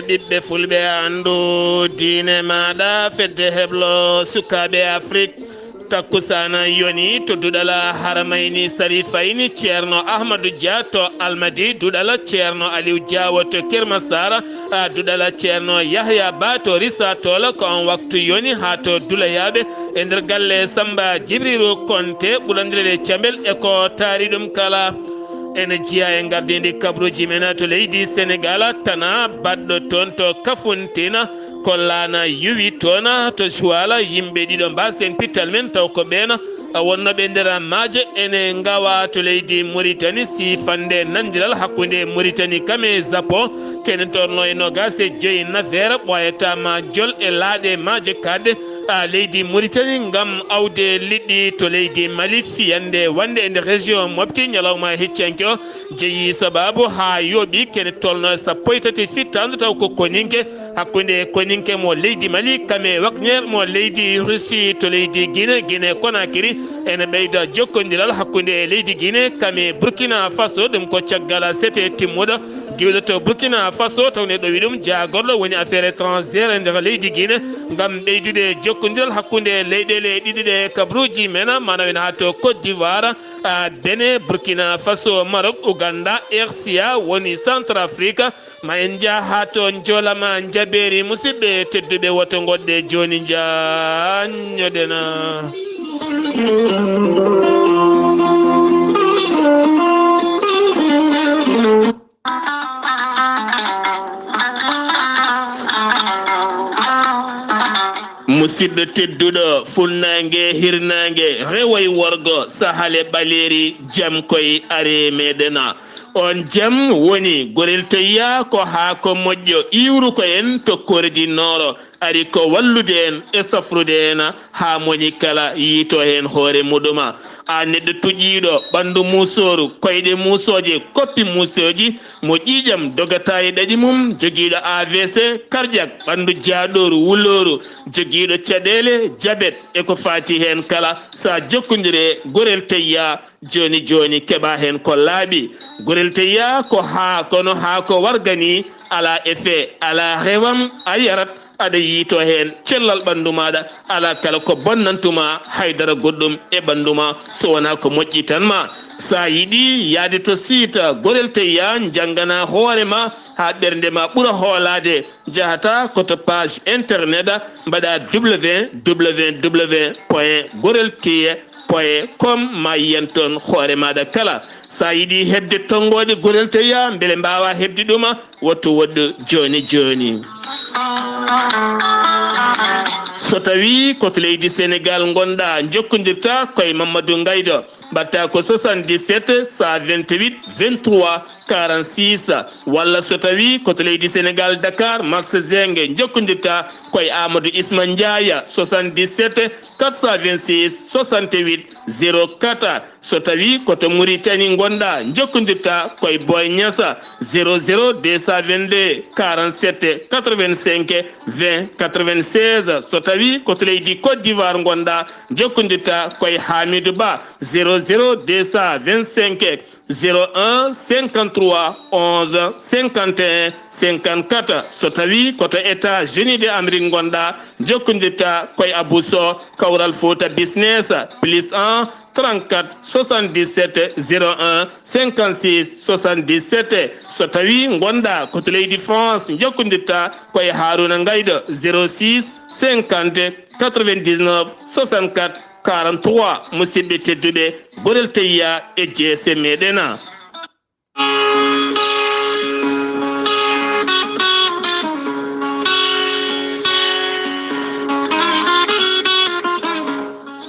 ɓiɓɓe fulɓe andu diine maɗa fedde heblo sukaɓe Afrique takkusana yoni to duɗala haramayni sarifayni ceerno Ahmadou Dia to Almadi duɗala ceerno Aliou Diawo to Kermassara duɗala ceerno Yahya Ba to Rissa Tola ko on waktu yoni ha to dulayaɓe e nder galle Samba Djibriru Konté ɓurandirede Thiambel e ko taari ɗum kala ene jiya e gardidi kabruji men to leydi Sénégal tana baɗɗo toon to Kafountine kollana yuwi toona to Joal yimɓe ɗiɗo mbasen pittal men taw ko ɓeena wonnoɓe nder maaje ene ngawa to leydi Mauritanie sifande nandiral hakkude Mauritanie kame Japon kene torno e nogase joyi nafere ɓoyatama jol e laaɗe maaje kadde leydi Mauritanie ngam awde liɗɗi to leydi Mali fiyande wande e nder région Mopti ñalawma heccanke o jeeyi sababu ha yooɓi kene tolno sappo e tati fittande taw ko koninke hakkude koninke mo leydi Mali kame wakñer mo leydi Russie to leydi Guinée Conakry ene ɓeyda jokkodiral hakkude leydi Guinée kame Burkina Faso ɗum ko caggal sete timmuɗo giwɗo to Burkina Faso tawne ɗo wi ɗum jagorɗo woni affaire étrangére e nder leydi Guinée ngam ɓeydude jokkodiral hakkude leyɗele ɗiɗi ɗe kabruji men manam ene ha to Côte d'Ivoire Benin Burkina Faso Maroc Ouganda RCA woni Centrafrique ma en jaa ha to jolama jaɓeri musidɓe tedduɓe woto goɗɗe joni jañoɗena musidɗo tedduɗo funnangue hirnangue rewoy worgo sahale ɓaleri jaam koye are meɗena on jaam woni gorel toyiya ko ha ko moƴƴo iwru ko en to kordi nooro ari ko wallude en e safrude en ha moni kala yiito hen hoore muɗuma a neɗɗo tuƴiɗo ɓandu musoru koyɗe musoje koppi musoji mo ƴiƴam dogata e ɗaɗi mum joguiɗo AVC cardiaque ɓandu jaaɗoru wuloru joguiɗo caɗele diabète eko fati hen kala sa jokkodire gorel tayya joni joni keɓa hen ko laaɓi gorel tayya ko ha kono ha ko wargani ala effet ala rewam a yarat aɗa yiito hen cellal ɓandu maɗa ala kala ko bonnantuma haydara goɗɗum e ɓanduma so wona ko moƴƴi tan ma sa yiiɗi yaade to siita gorel tayya janggana hoorema ha ɓernde ma ɓuura hoolade jahata koto page internet mbaɗa www.gorelteye.com ma yiyan toon hoore maɗa kala sa yiiɗi hebde tonggode gorel tayya beele mbawa hebde ɗuma wotto woɗɗo joni joni so tawi koto leydi Sénégal gonɗa jokkodirta koye Mamadou Ngaydo mbatta ko 77 128 23 46 walla so tawi koto leydi Sénégal Dakar marché Zengue jokkodirta koye Amadou Isma Ndiaya 77 426 68 04 so tawi koto Mauritanie gonɗa jokkodirta koye Boy Niassa 00 222 47 85 20 96 so tawi koto leydi Côte d'Ivoire gonɗa jokkodirta koye Hamidou Ba 00 225 01 53 11 51 54 so tawi koto États-Unis d'Amérique gonɗa jokkodirta koye Abou Sow Kawral Fouta Business +1 34 77 01 56 77 so tawi gonɗa koto leydi France jokkodirta koye Harouna Ngaydo 06 50 99 64 43 musidɓe tedduɓe gorel tayya e jeese meɗena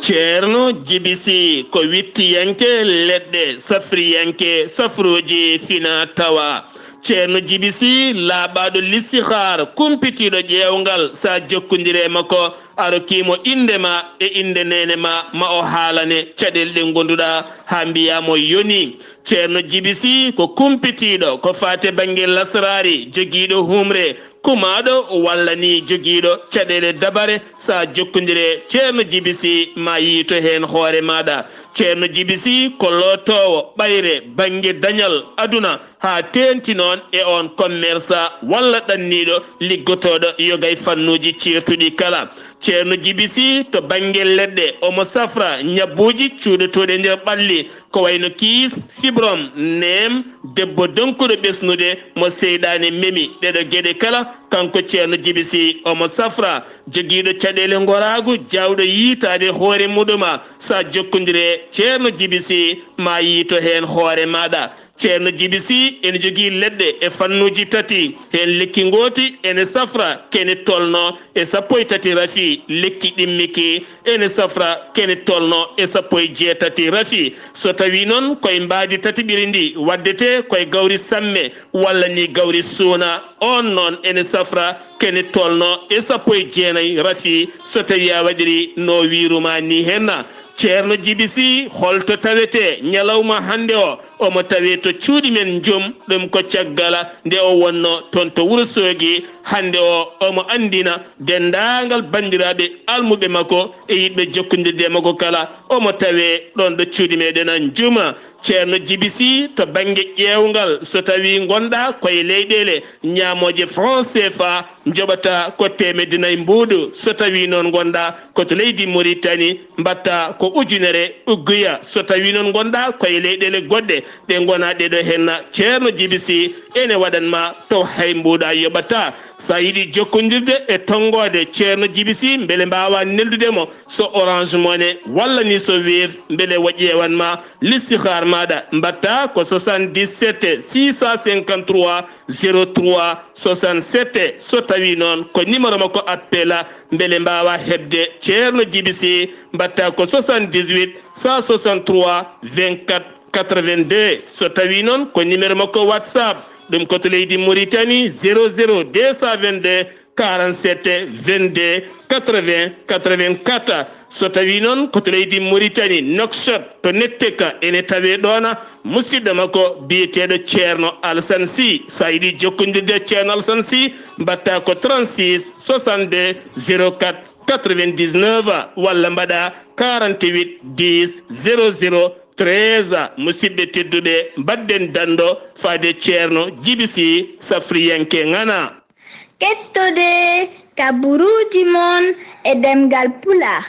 ceerno jibisi ko wittiyanke leɗɗe safriyanke safroji fina tawa ceerno jibisi laaɓaɗo listihar kumpitiɗo ƴeewgal sa jokkodire makko arokimo indema e inde nene ma o haalane caɗele ɗe gonduɗa ha mbiyamo yoni ceerno jibisi ko kumpitiɗo ko fate banggue lasrari joguiɗo humre kumaɗo walla ni joguiɗo caɗele dabare sa jokkodire ceerno jibisi ma yiito hen hoore maɗa ceerno jibisi ko lootowo ɓayre banggue dañal aduna ha tenti noon e on commerçant walla ɗanniɗo liggotoɗo yogay fannuji certuɗi kala. ceerno jibisi to bangel leɗɗe omo safra ñabbuji cuuɗotoɗe nder ɓalli ko wayno kiis fibrom nem debbo donkuɗo ɓesnude mo seyɗani memi ɗeɗo gueɗe kala kanko ceerno jibisi omo safra joguiɗo caɗele goragu jawɗo yiitade hoore muɗuma sa jokkodire ceerno jibisi ma yiito hen hoore maɗa. ceerno jibisi ene jogui leɗɗe e fannuji tati hen lekki gooti ene safra kene tolno e sappo e tati rafi lekki ɗimmiki ene safra kene tolno e sappo e jeetati rafi. so tawi noon koye mbaadi tati ɓiri ndi waddete koye gawri samme walla ni gawri suuna on noon ene safra kene tolno e sappo e jeenayyi rafi so tawi a waɗiri no wiruma ni henna. ceerno jibisi holto tawete ñalawma hande o omo tawe to cuuɗi men joom ɗum ko caggala nde o wonno toon to Wourossogui hande o omo andina dendagal bandiraɓe almuɓe makko e yiɗɓe jokkodirde makko kala omo tawe ɗon ɗo cuuɗi meɗen juma. ceerno jibisi to banggue ƴewgal so tawi gonɗa koye leyɗele ñamoje franc CFA joɓata ko temedinayi mbuuɗu so tawi noon gonɗa koto leydi Mauritanie mbatta ko ujunere ugguya so tawi noon gonɗa koye leyɗele goɗɗe ɗe gona ɗeɗo henna ceerno jibisi ene waɗanma taw hay mbuuɗa yoɓata. sa yiɗi jokkodirde e tonggode ceerno jibisi beele mbawa neldudemo so Orange Money walla ni so Wave beele wo ƴewanma listihar maɗa mbatta ko 77 653 03 67 so tawi noon ko numéro makko appela beele mbawa hebde ceerno jibisi mbatta ko 78 163 24 82 so tawi noon ko numéro makko WhatsApp ɗum koto leydi Mauritanie 00 222 47 22 80 84 so tawi noon koto leydi Mauritanie Nouakchott to netteka ene tawe ɗona musidɗo makko biyeteɗo ceerno Alassane Sy sa yiɗi jokkodirde ceerno Alassane Sy mbatta ko 36 62 04 99 walla mbaɗa 48 10 00 13 musidɓe tedduɓe badden dando faade ceerno jibisi safriyanke ngana kettude kaburuji mon e ɗemngal pulaar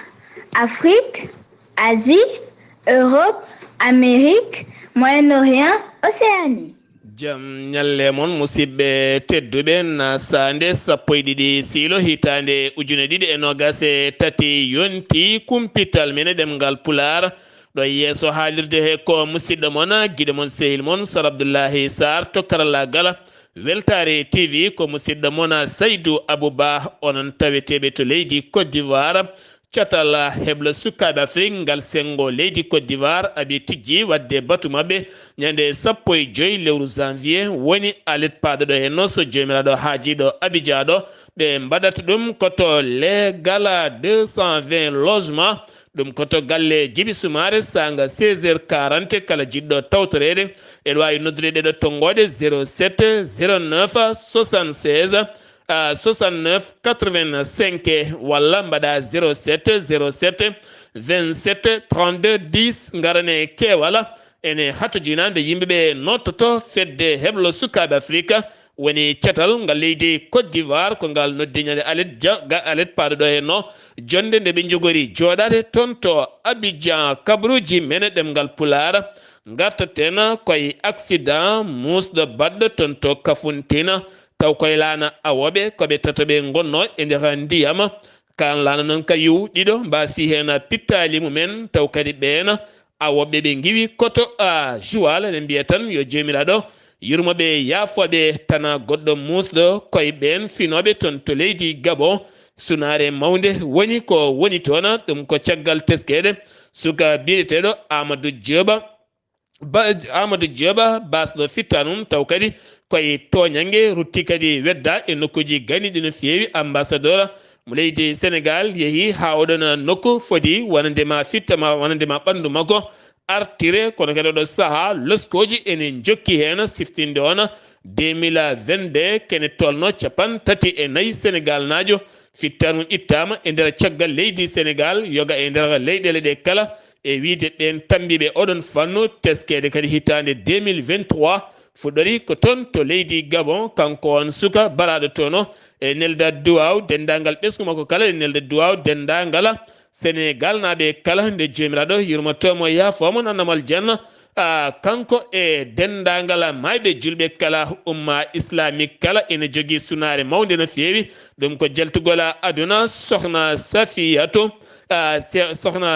Afrique, Asie, Europe, Amérique, Moyen-Orient, Océanie. jam ñalle mon musidɓe tedduɓe naasaande sappo e ɗiɗi siilo hitande ujune ɗiɗi e nogas e tati yonti kumpital mene ɗemngal pulaar ɗo yeeso haalirde he ko musidɗo mon guiɗo mon sehil mon Sar Abdullaahi Saar to karallagal weltare TV ko musidɗo mon Saydou Abouba onon taweteɓe to leydi Côte d'Ivoire catal heɓla sukaɓe Afrique ngal sengo leydi Côte d'Ivoire aɓe tijji wadde batu mabɓe ñande sappo e joyi lewru janvier woni alet paɗoɗo henno so jomiraɗo haajiɗo Abidjan ɗo ɓe mbaɗata ɗum koto légal 220 logement ɗum koto galle Djiby Soumaré sanga 16h40 kala jiɗɗo tawtorede eɗe wawi noddude ɗeɗo tonggode 07 09 76 69 85 walla mbaɗa 07 07 27 32 10 garane kewala ene hatojinande yimɓeɓe nottoto fedde heɓlo sukaɓe Afrique woni catal ngal leydi Côte d'Ivoire ko ngal noddi ñande alet paɗoɗo henno jonde nde ɓe jogori joɗade toon to Abidjan kabruji mene ɗemngal pulaar gartaten koye accident musɗo baɗɗo toon to Kafountine taw koye laana awoɓe koɓe tataɓe gonno e nder ndiyam kan laana noon ka yiw ɗiɗo mbasi hen pittali mumen taw kadi ɓen awoɓe ɓe giwi koto Joal ene mbiya tan yo jomiraɗo yurmoɓe yaafoɓe tana goɗɗo musɗo koye ɓen finoɓe toon to leydi Gabon sunare mawde woni ko woni toon ɗum ko caggal teskeɗe suka biyeteɗo Amadou Dioba basɗo fitta num taw kadi koye toñangue rutti kadi wedda e nokkuji ganiɗi no fewi ambassadeur mo leydi Sénégal yeehi ha oɗon nokku foti wonandema fittama wonandema ɓandu makko artire kono kadi oɗo saaha loskoji ene jokki hen siftinde on 2022 kene tolno capan tati e nayyi Sénégal najo fittanum ittama e nder caggal leydi Sénégal yoga e nder leyɗele ɗe kala e wiide ɓen tambiɓe oɗon fannu teskede kadi hitande 2023 fuɗɗori ko toon to leydi Gabon kanko on suka baraɗo tono e nelda duwaw dendagal ɓesgu makko kala e nelda duwaw dendagal Sénégal naɓe kala nde jomiraɗo yurmotomo yafomo nanamal janna kanko e dendagal mayɓe julɓe kala umma islamique kala ene jogui sunare mawde no fewi ɗum ko jaltugol aduna sohna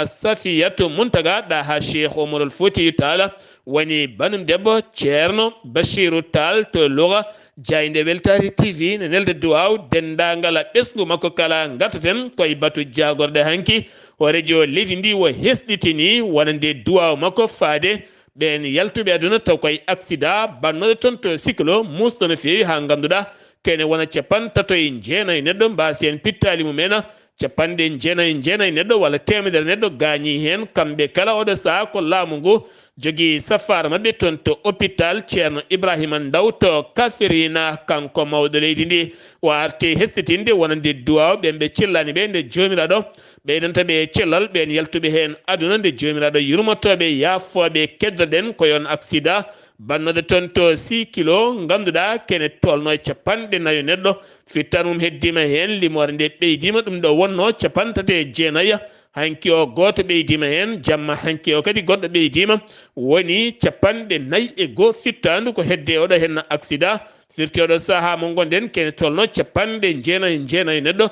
Safiyatu Muntaga ɗa ha Cheikh Omarul Fouti Tall woni banum debbo ceerno Bachirou Tall to Louga jayde weltare TV ne nelde duwaw dendagal ɓesgu makko kala gartaten koye batu jagorde hanki o radio leydi ndi wo hesɗitini wonande duwaw makko faade ɓen yaltuɓe aduna taw koye accident bannoɗo toon to siklo musɗo no fewi ha ganduɗa kene wona capantato e jeenayyi neɗɗo mbasi en pittali mumen capanɗe jeenayyi neɗɗo walla temedere neɗɗo gañi hen kamɓe kala oɗo saaha ko laamu ngu jogui safara mabɓe toon to hôpital ceerno Ibrahima Ndaw to Kafirina kanko mawɗo leydi ndi o arti hesɗitinde wonande duwaw ɓen ɓe cellani ɓe nde jomiraɗo ɓeydanta ɓe cellal ɓen yaltuɓe hen aduna nde jomiraɗo yurmotoɓe yaafoɓe keddoɗen ko yon accident bannoɗe toon to 6 kilo ganduɗa kene tolno e capanɗe nayo neɗɗo fittan mum heddima hen limore nde ɓeydima ɗum ɗo wonno capantate jeenayya hanki o goto ɓeydima hen jamma hanki o kadi goɗɗo ɓeydima woni capanɗe nayyi e goho fittandu ko hedde oɗo henna accident firti oɗo saaha mo gonɗen kene tolno capanɗe jeenayyi neɗɗo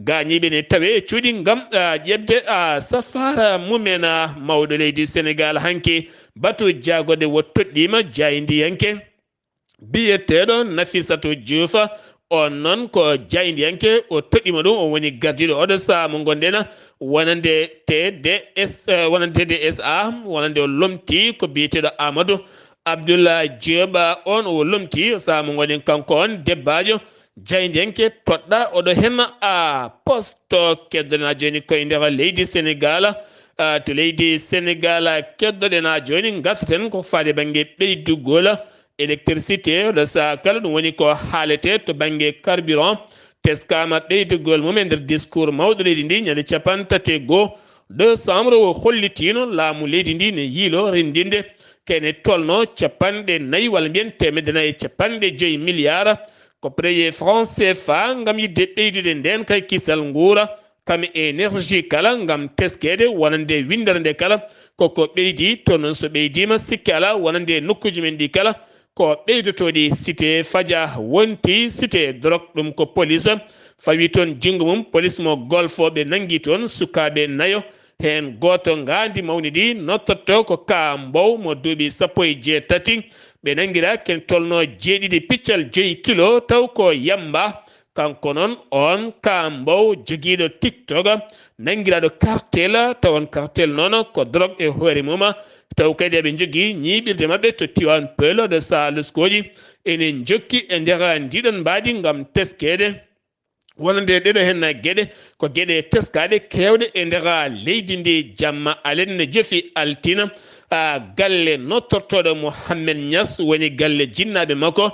gañiɓe ne tawe e cuuɗi gam ƴebde safara mumen mawɗo leydi Sénégal hanki batu jagode wo toɗɗima jaydiyanke biyeteɗo Nafissatou Diouf on noon ko jaydiyanke o toɗɗima ɗum o woni gardiɗo oɗo saaha mo gonɗen wonande TDSA wonande o lomti ko biyeteɗo Amadou Abdullaahi Saar on o lomti saaha mo gonɗen kanko on debbajo jaydiyanke toɗɗa oɗo henna poste keddoɗen joni koye nder leydi Sénégal to leydi Sénégal keddoɗen joni gartaten ko faade banggue ɓeydugol électricité oɗo saaha kala ɗum woni ko haalete to banggue carburant teskama ɓeydugol mum e nder discours mawɗo leydi ndi ñande capantati goho décembre o hollitino laamu leydi ndi ne yiilo rendinde kene tolno capanɗe nayyi walla mbiyen temedde nayyi capanɗe 5 milliards ko preye franc CFA gam yidde ɓeydude nden kay kisal nguura kam énergie kala gam teskede wonande windere nde kala koko ɓeydi to noon so ɓeydima sikki ala wonande nokkuji men ɗi kala ko ɓeydotoɗi cité Fadia wonti cité drogue ɗum ko police fawi toon junggo mum police mo golfo ɓe nangui toon sukaɓe nayo hen goto gandi mawnidi nottotto ko ka mbow mo duuɓi 17 ɓe nanguira ken tolno 7 piccal 5 kilo taw ko yamba kanko noon on ka mbow joguiɗo TikTok nanguiraɗo cartel tawon cartel noon ko drogue e hoore mum taw kadi eɓe jogui ñiɓirde mabɓe to Tivaouane Peulh de saloskoji enen jokki e nder ndiɗon mbaadi gam teskede wonande ɗeɗo henna gueɗe ko gueɗe teskaɗe kewɗe e nder leydi ndi jamma alen ne joofi altina galle nottortoɗo Mouhamed Niass woni galle jinnaɓe makko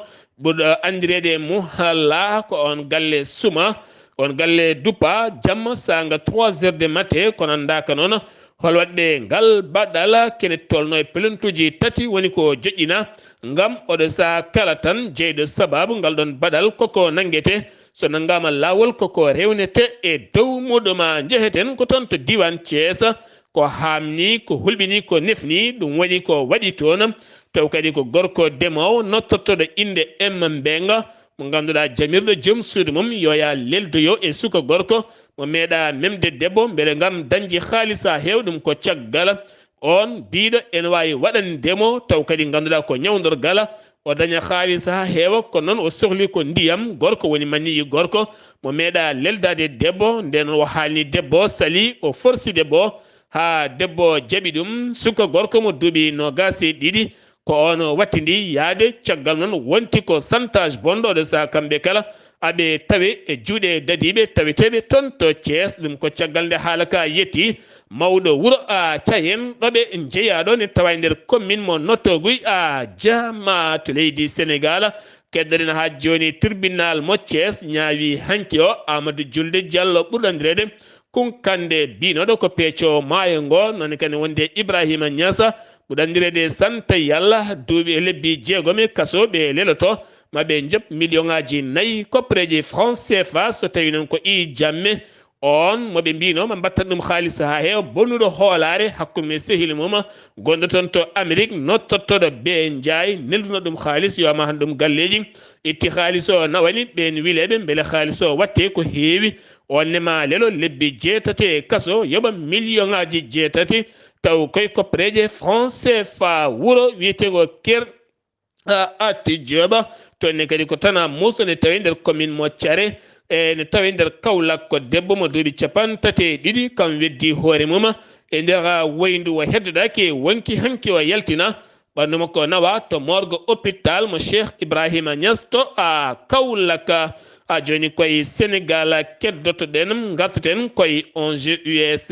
ɓurɗo andirede Mouhalla ko on galle Souma on galle Dupa jamma sanga 3 heures de matin kono andaka noon hol waɗɓe ngal baɗɗal kene tolno e pelentuji tati woni ko joƴƴina ngam oɗo saaha kala tan jeyɗo sababu ngal ɗon baɗal koko nanguete so nangama lawol koko rewnete e dow muɗum jeheten ko toon to diwan Thiès ko hamni ko hulɓini ko nefni ɗum waɗi ko waɗi toon taw kadi ko gorko demowo nottortoɗo inde Mbenga mo ganduɗa jamirɗo joom suudu mum yoya leldoyo e suka gorko mo meeɗa memde debbo beele gam dañji haalisa hewɗum ko caggal on biɗo ene wawi waɗandemo taw kadi ganduɗa ko ñawdorgal o daña haalisa ha heewa kono noon o sohli ko ndiyam gorko woni maniyi gorko mo meeɗa leldade debbo nden o haalni debbo sali o forsi debbo ha debbo jaaɓi ɗum suka gorko mo duuɓi 22 ko on wattidi yaade caggal noon wonti ko santage bonɗo ɗo sa kamɓe kala aɓe tawe e juuɗe dadiɓe taweteɓe toon to Thiès ɗum ko caggal nde haala ka yetti mawɗo wuuro Cayen ɗoɓe jeeyaɗo ne tawa nder commune mo nottoguy Diama to leydi Sénégal keddoɗen ha joni tribunal mo Thiès ñaawi hanki o Amadou Julde Diallo ɓurɗo andirede kunkande binoɗo ko peeco maayo ngo noni kane wonde Ibrahima Niassa ɓuɗandirede santa yalla duuɓi lebbi jeegomi kaso ɓe leloto maɓe jep million ngaji 4 koppereji franc CFA so tawi noon ko i jamme on moɓe mbino ma mbattat ɗum haalisa ha heewa bonnuɗo hoolare hakkude sehili mum gonɗo toon to Amérique nottottoɗo be Ndiaye nelduno ɗum haalis yowama han ɗum galleji itti haalis o nawani ɓen wiileɓe beele haalis o watte ko heewi onnema lelo lebbi 7 kaso yoɓa million ngaji 7 taw koye koppereje franc CFA wuuro wiyetego ker atti jooɓa toonne kadi ko tana muso ne tawi nder commune mo Thiaré ne tawi nder Kaolack ko debbo mo duuɓi 32 kam weddi hoore mum e nder woyndu o heddoɗaki wonki hanki o yaltina ɓandu makko nawa to morgue hôpital mo Cheikh Ibrahima Niass to a Kaolack a joni koye Sénégal keddotoɗen gartaten koye 11 US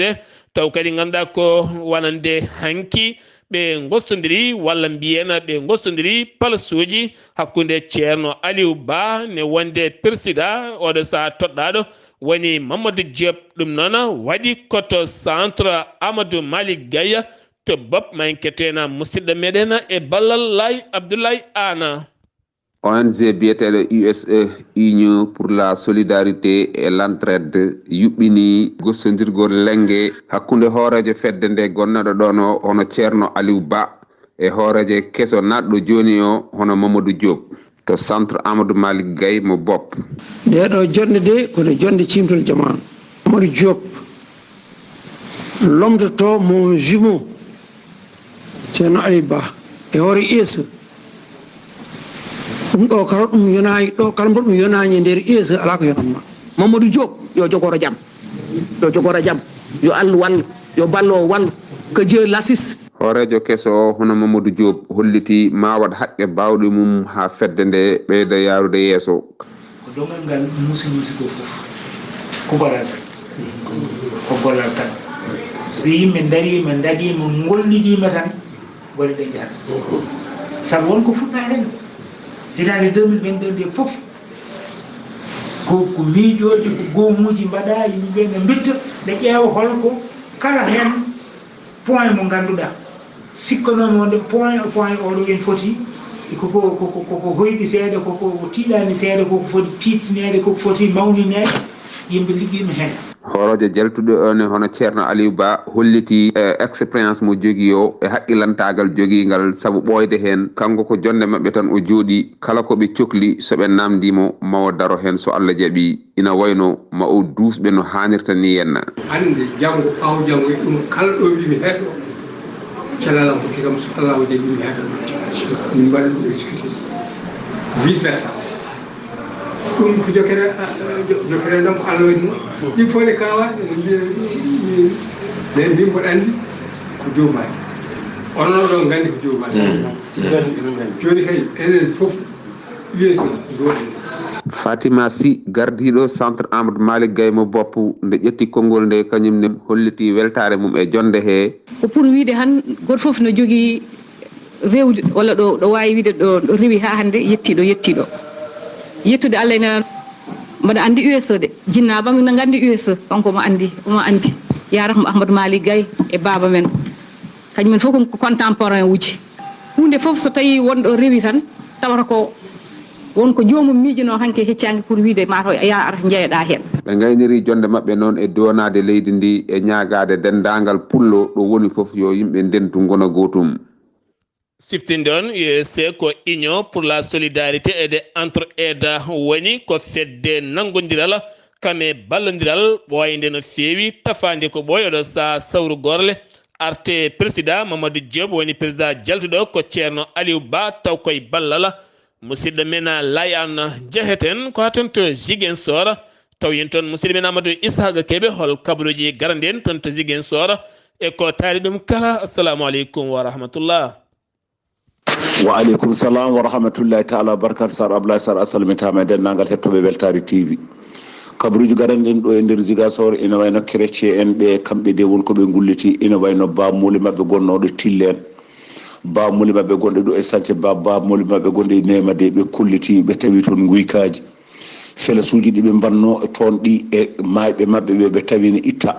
taw kadi ganduɗa ko wonande hanki ɓe gostodiri walla mbiyena ɓe gostodiri palasuji hakkude ceerno Aliou Ba ne wonde président oɗo saha toɗɗaɗo woni Mamadou Diop ɗum noon waɗi koto centre Amadou Malick Gaye to bopp ma en kettena musidɗo meɗen e ballal lay Abdoulaye Ana. ONG biyeteɗo USE Union pour la solidarité et l'entraide yuɓɓini gossodirgol lengge hakkunde hoorejo fedde nde gonnoɗo ɗon o hono ceerno Aliou Ba e hoorejo keso naɗɗo joni o hono Mamadou Diop to centre Amadou Malick Gaye mo bopp ndeɗo jonde de kono jonde cimtol jamanu. Mamadou Diop lomtoto mo jumeau ceerno Aliou Ba e hoore ISE ɗum ɗo kala ɗum yonayi ɗo kala mboɗo ɗum yonañi nder ISE ala ko yonatma. Mamadou Diop yo jogoro jaam yo Allah wallu yo ballo wallu que Dieu l'assiste. hoorejo keso o hono Mamadou Diop holliti ma waɗ haqqe bawɗe mum ha fedde nde ɓeyda yarude yeeso. ko dongal ngal musi ko fof ko gollal tan so yimɓe darima daɗima gollidima tan golle ɗe jahat saabu wonko fuɗɗa hen hitande 2022 nde fof ko miijoji ko goomuji mbaɗa yimɓeɓe ne mbitta ɓe ƴeewa holko kala hen point mo ganduɗa sikkanome wonde point oɗo en foti koko hoyɗi seeɗa koko tiiɗani seeɗa koko foti tiitinede koko foti mawninede yimɓe ligguima hen. horojo jaltuɗo one hono ceerno Aliou Ba holliti expérience mo jogui o e haqqilantagal joguigal saabu ɓoyde hen kanko ko jonde mabɓe tan o jooɗi kala koɓe cohli soɓe namdimo mawo daro hen so Allah jaaɓi ina wayno ma o dusɓe no hannirta ni henna hande janggo ɓawo janggo e ɗum kala ɗo wimi heɗɗo celalam hokki kam so Allah waɗi wimi heɗɗo min mbaɗa ɗum exécuté vice versa ɗum ko jokere ɗon ko Allah waɗi ɗum ɗin fof ne kawa min mboɗa andi ko jomani onon ɗon gandi ko jomani joni kay enen fof USA jooɗen. Fatima Sy gardiɗo centre Amadou Malick Gaye mo bopp nde ƴetti konngol nde kañumne holliti weltare mum e jonde he ko pour wiide han goto foof no jogui rewde walla ɗo wawi wiide ɗo rewi ha hande yettiɗo yettude Allah ene mbaɗa andi USE de jinnabam no gandi USE kanko omo andi yarata Ahmadou Malick Gaye e baba men kañumen fof ko contemporain uji hunde foof so tawi wonɗo rewi tan tawata ko wonko jomum miijino hanke heccangue pour wiide mataw ya ara jeeyaɗa hen. ɓe gayniri jonde mabɓe noon e donade leydi ndi e ñagade dendagal pullo ɗo woni foof yo yimɓe ndentu gona gotum. siftinde on USE ko union pour la solidarité et de entraide woni ko fedde nanggodiral kame ballodiral ɓoyde no feewi tafande ko ɓoyoɗo sa sawru gorle arte président Mamadou Diop woni président jaltuɗo ko ceerno Aliou Ba taw koye ballal musidɗo men layan jeheten ko haton to Ziguinchor taw yen toon musidɗo men Amadou Ishaqa Kebe hol kabaruji garanden toon to Ziguinchor e ko taari ɗum kala. Assalamu aleykum wa rahmatullah. wa aleykum salam wa rahmatullahi taala barkatu Sar Abdoulaye Sar asalmitama e dendagal hettoɓe Weltare TV kabaruji garanɗen ɗo e nder Ziguinchor ina wayno chrétien en ɓe kamɓe de wonko ɓe gulliti ina wayno bamuli mabɓe gonnoɗo Tillen bamuli mabɓe gonɗe ɗo e Santhié bamuli mabɓe gonɗe e Nema de ɓe kulliti ɓe tawi toon guykaji felasuji ɗi ɓe mbanno toon ɗi e mayɓe mabɓe ɓe tawino itta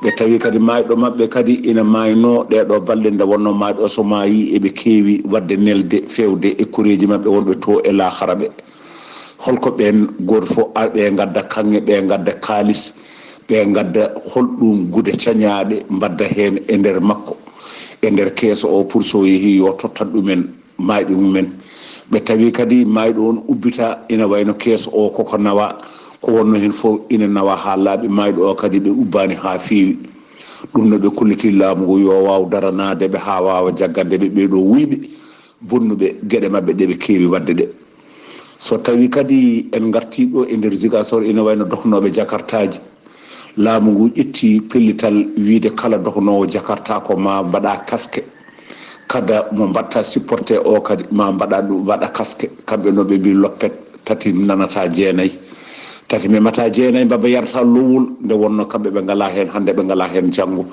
ɓe tawi kadi mayɗo maɓɓe kadi ina mayno ɗeɗo balɗe nde wonno mayɗo so mayi eɓe keewi wadde nelde fewde e kureji maɓɓe wonɓe to e lahara ɓe holko ɓen goto fof ɓe gadda kanŋe ɓe gadda kalis ɓe gadda holɗum gude cañaɗe mbadda hen e nder makko e nder keeso o pour so yeehi yo tottat ɗumen mayɓe mumen ɓe tawi kadi mayɗo on ubbita ina wayno keeso o koko nawa ko wonno hen fof ina nawa ha laaɓi mayɗo o kadi ɓe ubbani ha feewi ɗum no ɓe kulliti laamu ngu yo waw daranade ɓe ha wawa jaggande ɓe ɓeɗo wuyɓe bonnuɓe gueɗe mabɓe ɗeɓe keewi wadde ɗe so tawi kadi en garti ɗo e nder Ziguinchor ina wayno dohnoɓe jakartaji laamu ngu ƴetti pellital wiide kala dohnowo jakarta ko ma mbaɗa casque kada mo mbatta supporté o kadi ma mbaɗa ɗum waɗa casque kamɓe no ɓe mbi loppet tati nanata jeenayyi tati memata jeenayyi mbaba yarata lowol nde wonno kamɓe ɓe ngala hen hande ɓe ngala hen janggo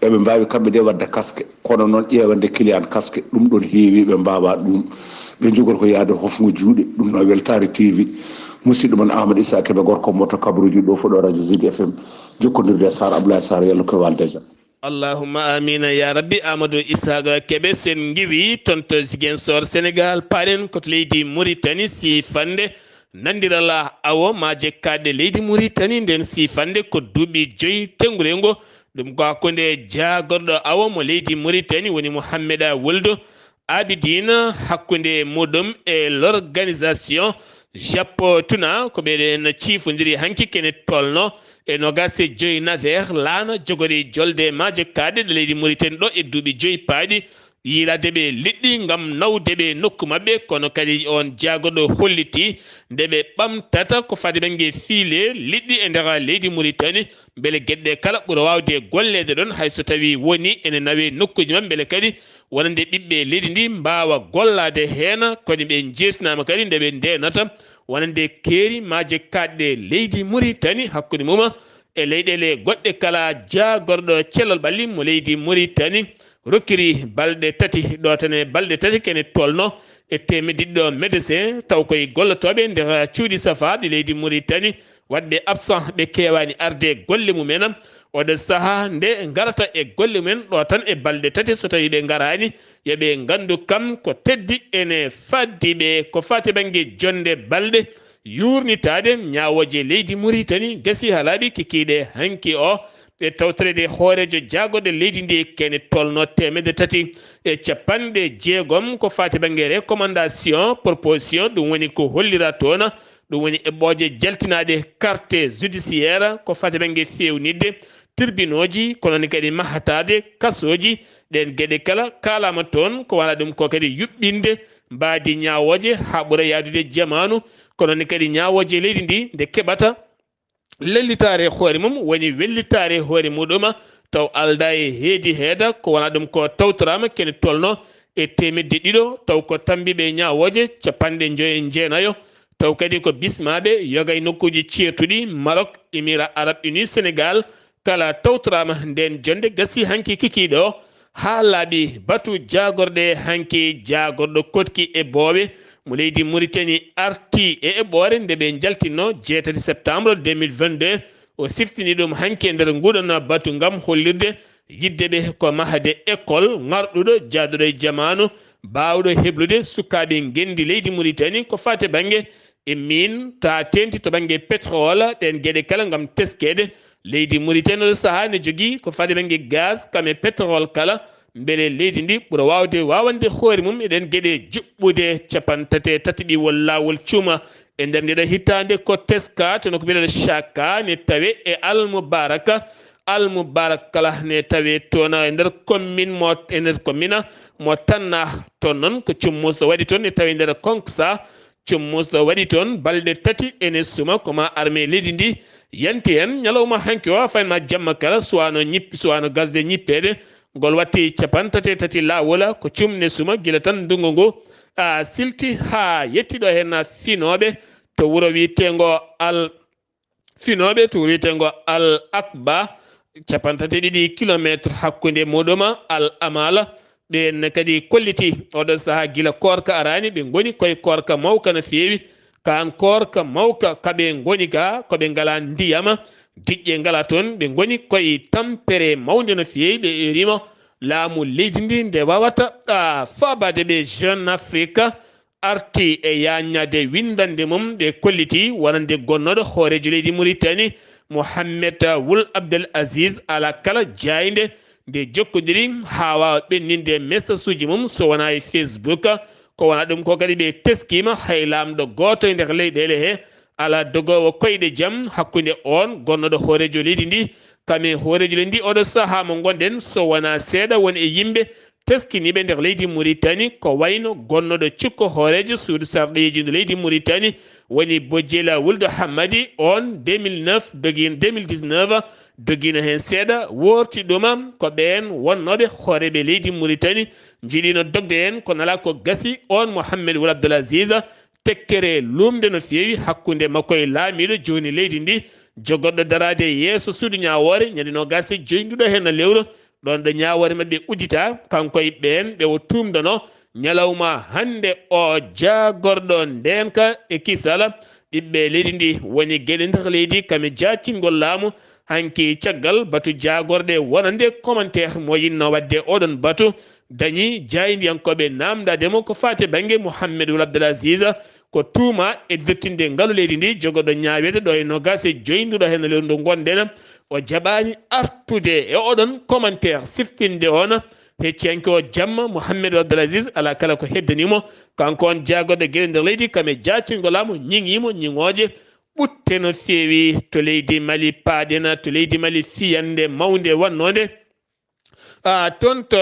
eɓe mbawi kamɓe de wadde casque kono noon ƴewande client casque ɗum ɗon heewi ɓe mbawa ɗum ɓe jogori ko yaade hofngo juuɗe ɗum no Weltare TV musidɗo mon Amadou Issa Keɓe gorko moto kabruji ɗo fuɗo radio Zik FM jokkodirde Sar Abdoulaye Sar yallah ko waldeja allahumma amina ya rabbi. Amadou Issaga Keɓe sen giwi toon to Ziguinchor Sénégal paɗen koto leydi Mauritanie sifande nandirala awo ma jekkade leydi Mauritanie nden sifande ko duuɓi 5 tenggurengo ɗum ko hakkude jagorɗo awo mo leydi Mauritanie woni Mouhammeda Woldo Abidine hakkude muɗum e l'organisation Jappo Tuna ko ɓeɗen ciifodiri hanki kene tolno e nogase 5 navire laana jogori jolde maje kade de leydi Mauritanie ɗo e duuɓi 5 paaɗi yiiladeɓe liɗɗi gam nawdeɓe nokku mabɓe kono kadi on jaagoɗo holliti ndeɓe ɓamtata ko fade ɓengue fiile liɗɗi e nder leydi Mauritanie beele gueɗɗe kala ɓuura wawde gollede ɗon hayso tawi woni ene nawe nokkuji mabɓe beele kadi wonande ɓiɓɓe leydi ndi mbawa gollade hen kadi ɓe jettinama kadi ndeɓe ndenata wonande keeri maje kadɗe leydi Mauritanie hakkude muma e leyɗele goɗɗe kala jagorɗo cellal ɓalli mo leydi Mauritanie rokkiri balɗe tati ɗo tane balɗe tati kene tolno e temeddiɗɗo médecin taw koye gollotoɓe nder cuuɗi safaɗe leydi Mauritanie wadɓe absent ɓe kewani arde golle mumen oɗo saaha nde garata e golle mumen ɗo tan e balɗe tati so tawi ɓe garani yoɓe gandu kam ko teddi ene faddi ɓe ko fati banggue jonde balɗe yurnitade ñawoje leydi Mauritanie gasi ha laaɓi kikiɗe hanki o ɓe tawtorede hoorejo jaagoɗe leydi ndi kene tolno 350 ko fati banggue recommandation proposition ɗum woni ko hollira toon ɗum woni eɓɓoje jaltinaɗe carte judiciaire ko fati banggue fewnidde tribunauji kono kadi mahatade kasoji ɗen gueɗe kala kalama toon ko wona ɗum ko kadi yuɓɓinde mbadi ñawoje ha ɓuura yadude jamanu kono kadi ñawoje leydi ndi nde keɓata lellitare hoore mum woni wellitare hoore muɗum taw alda e heedi heeda ko wona ɗum ko tawtorama kene tolno e 200 taw ko tambiɓe ñawoje 59 taw kadi ko bismaɓe yoga e nokkuji ceertuɗi Maroc Émirats Arabes Unis Sénégal kala tawtorama nden jonde gasi hanki kikiɗo ha laaɓi batu jagorɗe hanki jagorɗo kotki e booɓe mo leydi Mauritanie arti e eɓɓore nde ɓe jaltinno 6 septembre 2022 o siftini ɗum hanki e nder nguɗon batu gam hollirde yiddeɓe ko mahade école ngarɗuɗo jaaduɗo e jamanu bawɗo heblude sukaɓe gendi leydi Mauritanie ko fate banggue e min ta tenti to banggue pétrole ɗen gueɗe kala gam teskede leydi Mauritanie ɗo saaha ne jogui ko fate banggue gaz kame pétrole kala beele leydi ndi ɓuura wawande hoore mum eɗen gueɗe juɓɓude 33 ɓiwol lawol cuuma e nder ndeɗo hittande ko teska tono ko mbiɗen chaka ne tawe e almoubarak kala ne tawe toon e nder commune mo tanna toon noon ko cummusɗo waɗi toon ne tawi nder konksa cummusɗo waɗi toon balɗe tati ene suma koma armé leydi ndi yanti hen ñalawma hanki o faynma jamma kala suwano gasde ñippede ngol watti 33 lawola ko cumne suma gila tan ndungu ngu a silti ha yettiɗo hen finoɓe to wuro wiyetengo al akba 32 kilométre hakkude muɗum al amala ɓen kadi kolliti oɗo saaha gila korka arani ɓe goni koye korka mawka no fewi kan korka mawka kaɓe goni ga koɓe ngala ndiyama diƴƴe ngala toon ɓe goni koye tampere mawde no feewi ɓe erima laamu leydi ndi nde wawata faabade ɓe jeune afrique arti e yaññade windande mum ɓe kolliti wonande gonnoɗo hoorejo leydi mauritanie Mohammed Wul Abdel Aziz ala kala jayde nde jokkodiri ha wawa ɓenninde message uji mum so wona e Facebook ko wona ɗum ko kadi ɓe teskima hay lamɗo goto e nder leyɗele he ala dogowo koyɗe jaam hakkude on gonnoɗo hoorejo leydi ndi kame hoorejo leydi ndi oɗo saaha mo gonɗen so wona seeɗa woni e yimɓe teskiniɓe nder leydi Mauritanie ko wayno gonnoɗo cikko hoorejo suudu sarɗeji ndo leydi Mauritanie woni Bojela Wuld Hammadi on 2019 dogino hen seeɗa worti ɗuma ko ɓen wonnoɓe hooreɓe leydi Mauritanie jiiɗino dogde hen ko nala ko gasi on Mohammed Wul Abdel Aziz tekkere lumde no feewi hakkude makko e laamiɗo joni leydi ndi jogoɗɗo darade yeeso suudu ñawore ñande no gasi joynduɗo hen no lewru ɗon ɗo ñawore mabɓe uddita kanko e ɓen ɓe o tumdano ñalawma hande o jagorɗo ndenka e kisala ɓiɓɓe leydi ndi woni gueɗe nder leydi kame jatingol laamu hanki caggal batu jagorɗe wonande commentaire mo yinno wadde oɗon batu dañi jaydiyankoɓe namdademo ko fate banggue Mohammed Wul Abdel Aziz ko tuuma e dottinde ngaalu leydi ndi jogoɗo ñawede ɗo e nogas e joynduɗo hen lewru ndu gonɗen o jaɓani artude e oɗon commentaire siftinde on hecciyanke o jamma Mohammed Abdel Aziz ala kala ko heddanimo kanko on jagoɗo gueɗe nder leydi kame jacingolamo ñiŋimo ñiŋoje ɓutte no feewi to leydi Mali paaɗena to leydi Mali fiyande mawde wannode toon to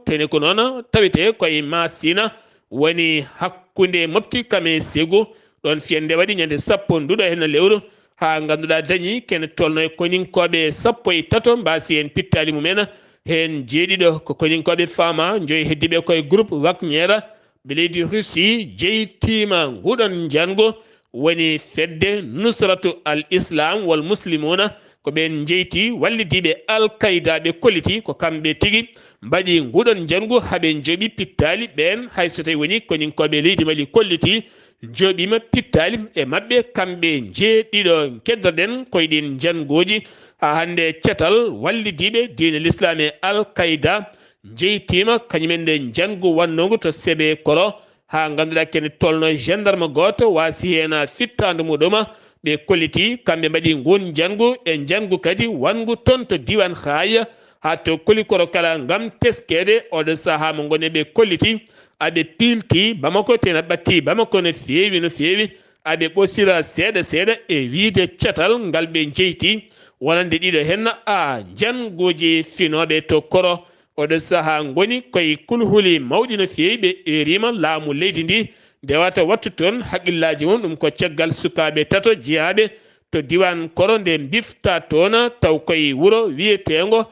teneku noon tawite koye Masina woni hakkude mofti kame Ségou ɗon fiyande waɗi ñande sappo nduɗo hen lewru ha ganduɗa dañi kene tolno e koninkoɓe sappo e tato mbasi hen pittali mumen hen jeeɗiɗo ko koninkoɓe fama joyi heddiɓe koye groupe Wagner ɓe leydi Russie jeytima nguɗon jango woni fedde nusratu al islam wal muslimuna ko ɓen jeyti wallidiɓe Al-Qaida ɓe kolliti ko kamɓe tigui mbaɗi nguɗon jangu haaɓe jooɓi pittali ɓen hay so tawi woni koninkoɓe leydi Mali kolliti jooɓima pittali e mabɓe kamɓe jeeɗiɗo keddorɗen koyeɗin jangoji ha hande cetal wallidiɓe diine l'islam e Al-Qaida jeytima kañumen nde jangu wannogu to seeɓe koro ha ganduɗa kene tolno gendarme goto wasi hen fittande muɗum ɓe kolliti kamɓe mbaɗi ngun jangu e jangu kadi wangu toon to diwan haaya ha to kolikoro kala gam teskede oɗo saaha mo gone ɓe kolliti aɓe pilti Bamako tena ɓatti Bamako no feewi aɓe ɓosira seeɗa seeɗa e wiide cetal ngal ɓe jeyti wonande ɗiɗo hen jangoji finoɓe to koro oɗo saaha goni koye kulhuli mawɗi no feewi ɓe erima laamu leydi ndi ndewata wattu toon haqqillaji mum ɗum ko caggal sukaɓe tato jeeyaɓe to diwan koro nde bifta toon taw koye wuuro wiyetego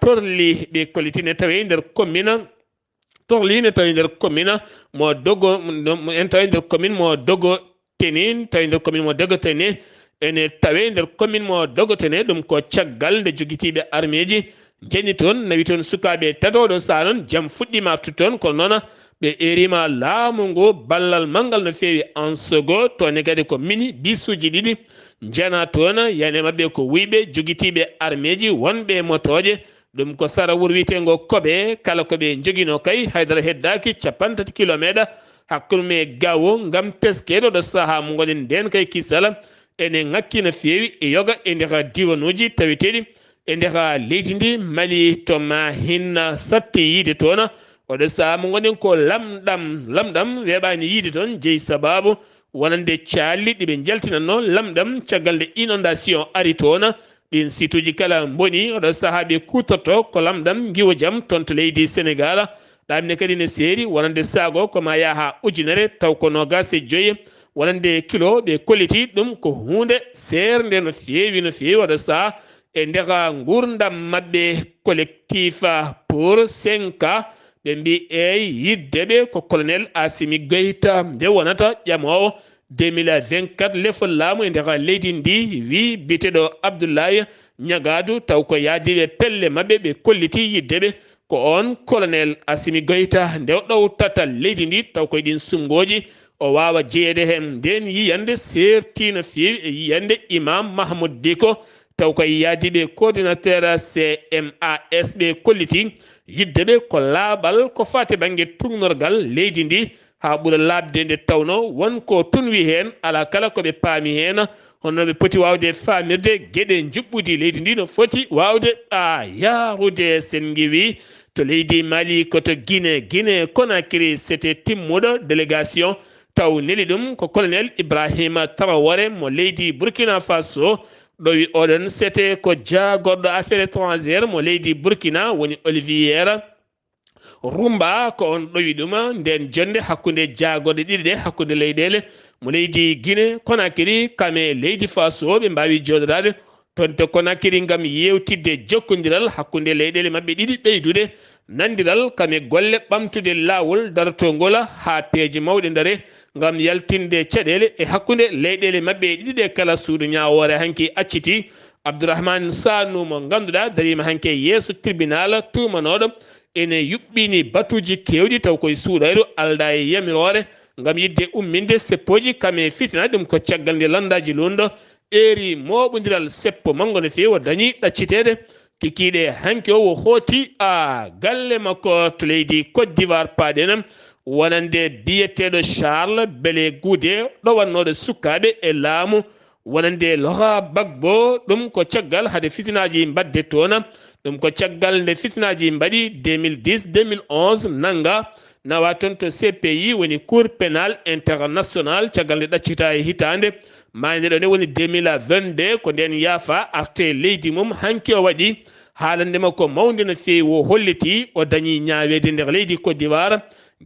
torli ɓe kollitine tawi nder commune torline tawi nder commune mo dogo en tawi nder commune mo dogo tenin tawi nder commune mo dogo tene ene tawe nder commune mo dogo tene ɗum ko caggal nde joguitiɓe armeji jenni toon nawi toon sukaɓe tatoɗo saa noon jaam fuɗɗima artu toon kono noon ɓe erima laamu ngu ballal manggal no feewi en second tone kadi ko mini bisuji ɗiɗi jana toon yani mabɓe ko wuyɓe joguitiɓe armeji wonɓe motoje ɗum ko sara wuuro wiyetego koɓe kala koɓe joguino kay haydara heddaki 30 kilométre hakkude gawo gam teskede ɗo saaha mo gonen nden kay kisala ene ngakki no feewi e yoga e nder diwanuji taweteɗi e nder leydi ndi Mali to ma hinna satti yiide toon oɗo saaha mo gonen ko lamɗam weɓani yiide toon jeeyi sababu wonande calli ɗiɓe jaltinanno lamɗam caggal nde inondation ari toon ɗin situji kala boni oɗo saaha ɓe kutorto ko lamɗam giwo jaam toon to leydi Sénégal ɗamne kadi ne seeri wonande saago koma yaha ujunere taw ko nogas e joyi wonande kilo ɓe kolliti ɗum ko hunde serde no feewi oɗo saaha e nder gurdam mabɓe collectif pour 5 ɓe mbi yiddeɓe ko colonel Assimi Goïta nde wonata ƴamowo 2024 lefol laamu e nder leydi ndi wi biteɗo Abdullahi ñagadu taw ko yaadiɓe pelle mabɓe ɓe kolliti yiddeɓe ko on colonel Assimi Goïta nde ɗowtata leydi ndi taw koye ɗin sungoji o wawa jeeyede hen nden yiyande serti no fewi e yiyande imam mahmoud diko taw koye yaadiɓe coordinateur CMAS ɓe kolliti yiddeɓe ko laaɓal ko fati banggue tugnorgal leydi ndi ha ɓuura labde nde tawno wonko tunwi hen ala kala koɓe paami hen honno ɓe poti wawde famirde gueɗe juɓɓudi leydi ndi no foti wawde yahude sen giwi to leydi Mali koto Guinée Conakry c'était timmuɗo délégation taw neli ɗum ko colonel Ibrahima Traoré mo leydi Burkina Faso ɗowi oɗon c'était ko jagorɗo affaire étrangère mo leydi Burkina woni Olivier Rumba ko on ɗowi ɗuma nden jonde hakkude jagorɗe ɗiɗi ɗe hakkude leyɗele mo leydi Guinée Conakry kame leydi Faso ɓe mbawi jodorade toon to Conakry gam yewtidde jokkodiral hakkude leyɗele mabɓe ɗiɗi ɓeydude nandiral kame golle ɓamtude lawol darotogol ha peeje mawɗe daare gam yaltinde caɗele e hakkude leyɗele mabɓe ɗiɗi ɗe kala suudu ñawore hanki acciti Abdourahmane Sanou mo ganduɗa darima hanke yeeso tribunal tumanoɗo ene yuɓɓini batuji kewɗi taw koye suuɗayru alda e yamirore gam yidde umminde seppoji kame fitina ɗum ko caggal nde landaji lunɗo ɓeeri moɓodiral seppo manggo no fewi o dañi ɗaccitede kikiɗe hanke o wo hooti galle makko to leydi Côte d'Ivoire paaɗenam wonande biyeteɗo Charles Bele Goudé ɗowannoɗo sukkaɓe e laamu wonande Laurent Gbagbo ɗum ko caggal hade fitinaji mbadde toon ɗum ko caggal nde fitinaji mbaɗi 2010 2011 nanga nawa toon to CPI woni cour pénal international caggal nde ɗaccita e hitande mayde ɗo ne woni 2022 ko nden yaafa arte leydi mum hanki o waɗi haalande makko mawde no fewi o holliti o dañi ñaawede nder leydi Côte d'Ivoire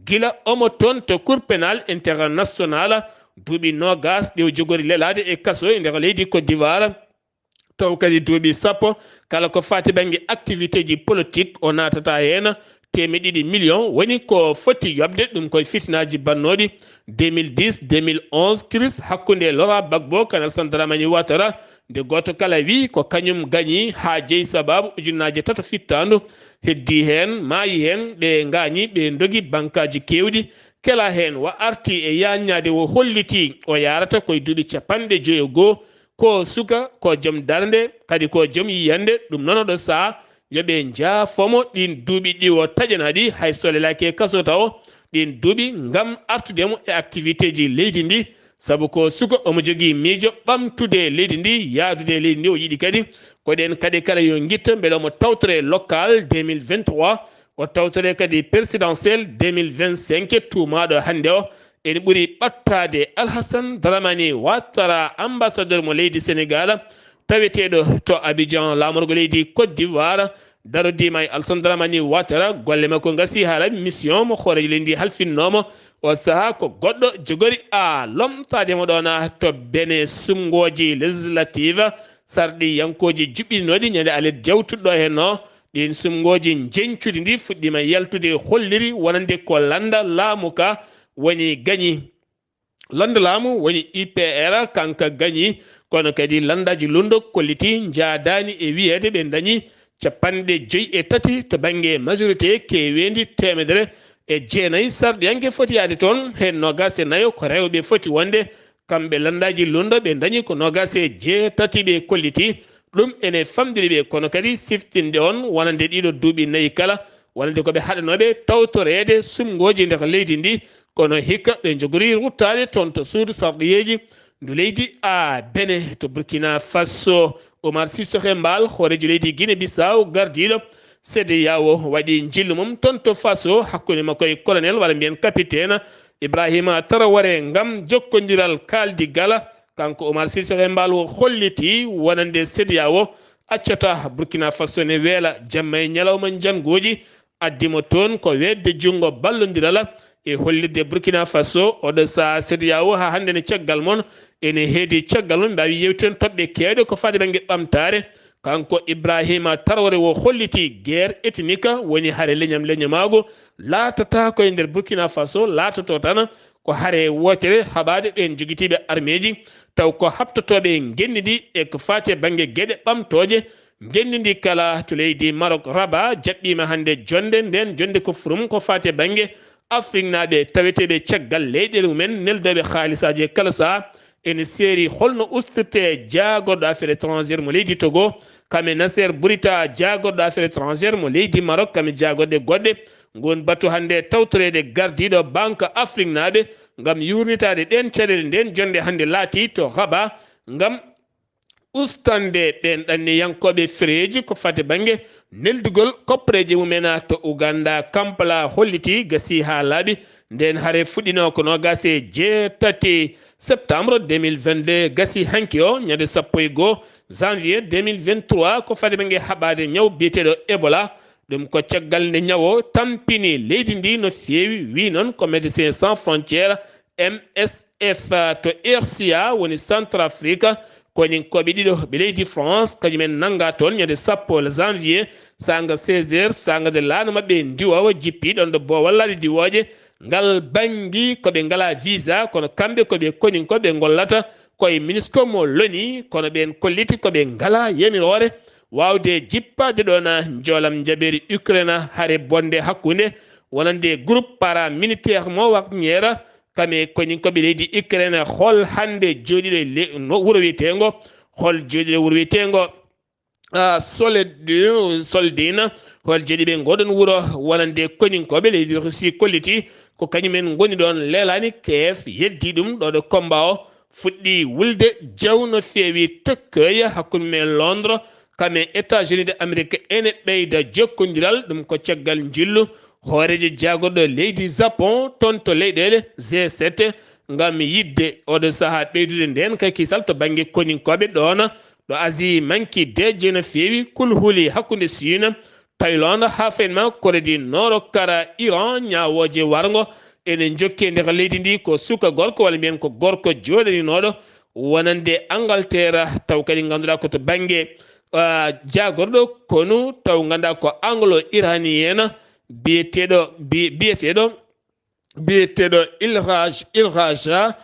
gila omo toon to cour pénal international duuɓi nogas ɗe o jogori lelade e kaso e nder leydi Côte d'Ivoire taw kadi duuɓi sappo kala ko fati banggue activité ji politique o natata hen 200 millions woni ko foti yobde ɗum koye fitinaji bannoɗi 2010 2011 crise hakkude Laurent Gbagbo kanal Sandramani Ouattara nde goto kala wi ko kañum gañi ha jeeyi sababu ujunnaje tato fittandu heddi hen maayi hen ɓe gañi ɓe dogi bankaji kewɗi kela hen wa arti e yaññade wo holliti o yarata koye duuɓi 50 ko suka ko joom darde kadi ko joom yiyande ɗum noon oɗo saaha yoɓe jaafomo ɗin duuɓi ɗi o taƴanaɗi hay solelaki e kaso taw ɗin duuɓi gam artudemo e activité ji leydi ndi saabu ko suka omo jogui miijo ɓamtude leydi ndi yaadude leydi ndi o yiiɗi kadi koɗen kadi kala yo guitta beele omo tawtore local 2023 o tawtore kadi présidentiel 2025 tumaɗo hande o ene ɓuuri ɓattade Alhassane Dramani Ouattara ambassadeur mo leydi Sénégal taweteɗo to Abidjan lamorgo leydi Côte d'Ivoire darodima e Alassane Dramani Ouattara golle makko gasi haala mission mo hoorejo leydi halfinnomo o saaha ko goɗɗo jogori lomtademo ɗona to bene sumgoji législative sarɗi yankoji juɓɓinoɗi ñande alet jawtuɗɗo henno ɗin sumgoji jencude ndi fuɗɗima yaltude holliri wonande ko landa laamu ka woni gañi landa laamu woni UPR kanka gañi kono kadi landaji lundo kolliti jaadani e wiyede ɓe dañi 53 to banggue majorité kewendi 109 sarɗi yanke foti yaade toon hen nogas e nayo ko rewɓe foti wonde kamɓe landaji lundo ɓe dañi ko nogas e jeetati ɓe kolliti ɗum ene famdiri ɓe kono kadi siftinde on wonande ɗiɗo duuɓi nayyi kala wonande koɓe haɗanoɓe tawtorede sumgoji nder leydi ndi kono hikka ɓe jogori ruttade toon to suudu sarɗiyeji ndu leydi Benin to Burkina Faso Oumar Sissoko Mbal hoorejo leydi Guinée Bissau gardiɗo CEDEAO waɗi jillu mum toon to Faso hakkude makko e colonel walla mbiyen capitaine Ibrahima Traoré ngam jokkodiral kaldigal kanko Oumar Sissoko Mbal o holliti wonande CEDEAO accata Burkina Faso ne weela jamma e ñalawma jangoji addimo toon ko wedde jungo ballodiral e hollirde Burkina Faso oɗo sa CEDEAO ha hande ne caggal mon ene heedi caggal mon mbawi yewten toɓɓe kewɗe ko fade banggue ɓamtare kanko Ibrahima Traoré o holliti guerre ethnique woni haare leñamago laatata koye nder Burkina Faso laatoto tan ko haare wotere haɓade ɓen joguitiɓe armeji taw ko habtotoɓe gendidi e ko fate banggue gueɗe ɓamtoje gendidi kala to leydi Maroc Rabat jaɓɓima hande jonde nden jonde ko furum ko fate banggue afrique naɓe taweteɓe caggal leyɗele mumen neldeɓe haalisaji kala saha ene séri holno ustete jagorɗo affaire étrangére mo leydi Togo kame Nasser Bourita jagorɗo affaire étrangére mo leydi Maroc kame jagorɗe goɗɗe gon batu hande tawtorede gardiɗo banque afrique naɓe ngam yurnitade ɗen caɗele nden jonde hande laati to haɓa ngam ustande ɓen ɗanni yankoɓe fereji ko fate banggue neldugol koppareji mumena to Uganda Kampala holliti gasi ha laaɓi nden haare fuɗɗino ko nogase jeetati septembre 2022 gasi hanki o ñande 11 janvier 2023 ko fade ɓe haɓade ñaw biyeteɗo Ebola ɗum ko caggal nde ñawo tampini leydi ndi no feewi wi noon ko Médecins Sans Frontières MSF to RCA woni Centrafrique koñin koɓe ɗiɗo ɓe leydi France kañumen nanga toon ñande 10 janvier sanga 16h sanga de laana mabɓe ndiwowo jippi ɗon ɗo bowallade diwoje ngal bangi koɓe ngala visa kono kamɓe koɓe koñin koɓe gollata koye MINUSCO mo loni kono ɓen kolliti koɓe ngala yamirore wawde jippade ɗon joolam jaɓeri Ukraine haare bonde hakkude wonande groupe paramilitaire mo wakñera kame koñin koɓe leydi Ukraine hol hande jooɗiɗo no wuuro wiyetengo hol jooɗiɗo wuuro wiyetengo soldina hol jooɗi ɓe ngoɗon wuuro wonande koñin koɓe leydi Russie kolliti ko kañumen goni ɗon lelani Kiev yeddi ɗum ɗo ɗo combat o fuɗɗi wulde jawno feewi tokkoya hakkude men Londres kame États-Unis d'Amérique ene ɓeyda jokkodiral ɗum ko caggal jillu hoorejo jagorɗo leydi Japon toon to leyɗele G7 ngam yidde oɗo saaha ɓeydude nden kay kisal to banggue koñinkoɓe ɗon ɗo Asie manki deje no feewi kulhuli hakkude Chine Thaïlande ha fenma Corée du Nord kara Iran ñawoje wargo ene jokke nder leydi ndi ko suka gorko walla mbiyen ko gorko joɗaninoɗo wonande Angleterre taw kadi ganduɗa ko to banggue jagorɗo konu taw ganduɗa ko anglo iranien biyeteɗo Ilraja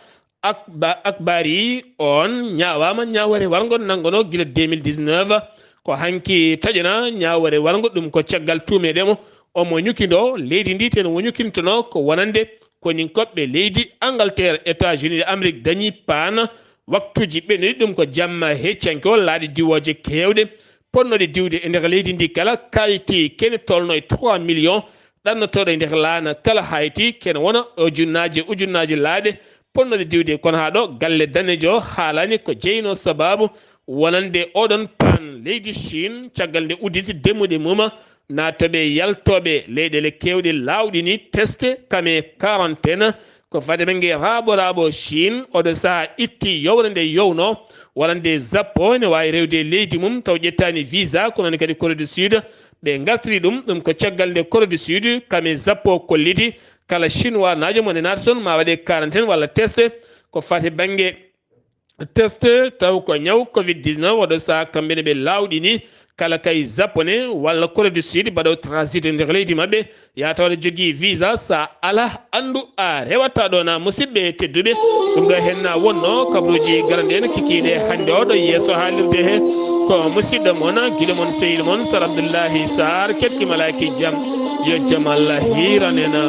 Akbari on ñawama ñawore wargo nangono guila 2019 ko hanki taƴana ñawore wargo ɗum ko caggal tumeɗemo omo ñukido leydi ndi ten wo ñukintono ko wonande koñin koɓɓe leydi Angleterre États-Unis d'Amérique dañi paana waktuji ɓenɗi ɗum ko jamma heccanke o laaɗi diwoje kewɗe ponnoɗe diwde e nder leydi ndi kala kayti kene tolno e 3 millions ɗannotoɗo e nder laana kala hayti kene wona ujunnaji laaɗe ponnoɗe diwde kono ha ɗo galle danejo haalani ko jeyno sababu wonande oɗon pan leydi Chine caggal nde udditi demmude muma natoɓe yaltoɓe leyɗele kewɗe lawɗi ni testé kame quarantaine ko fade ɓe raaɓo Chine oɗo saaha itti yowre nde yowno wonande Japon ne wawi rewde leydi mum taw ƴettani visa kono kadi Corée du Sud ɓe gartiri ɗum ko caggal nde Corée du Sud kame Japon kolliti kala chinois najo mone naata toon ma waɗe quarantaine walla test ko fate banggue test taw ko ñaw covid-19 oɗo saaha kamɓene ɓe lawɗi ni kala kay japonais walla Corée du Sud mbaɗo transit nder leydi mabɓe yatawde jogui visa sa ala andu a rewata ɗona musidɓe tedduɓe ɗum ɗo henna wonno kabaruji garanɗen kikiɗe hande o ɗo yeeso haalirde he ko musidɗo moon guiɗo moon sehil moon Sar Abdullaahi Saar ketki malaki jaam yo jaam Allah hiranena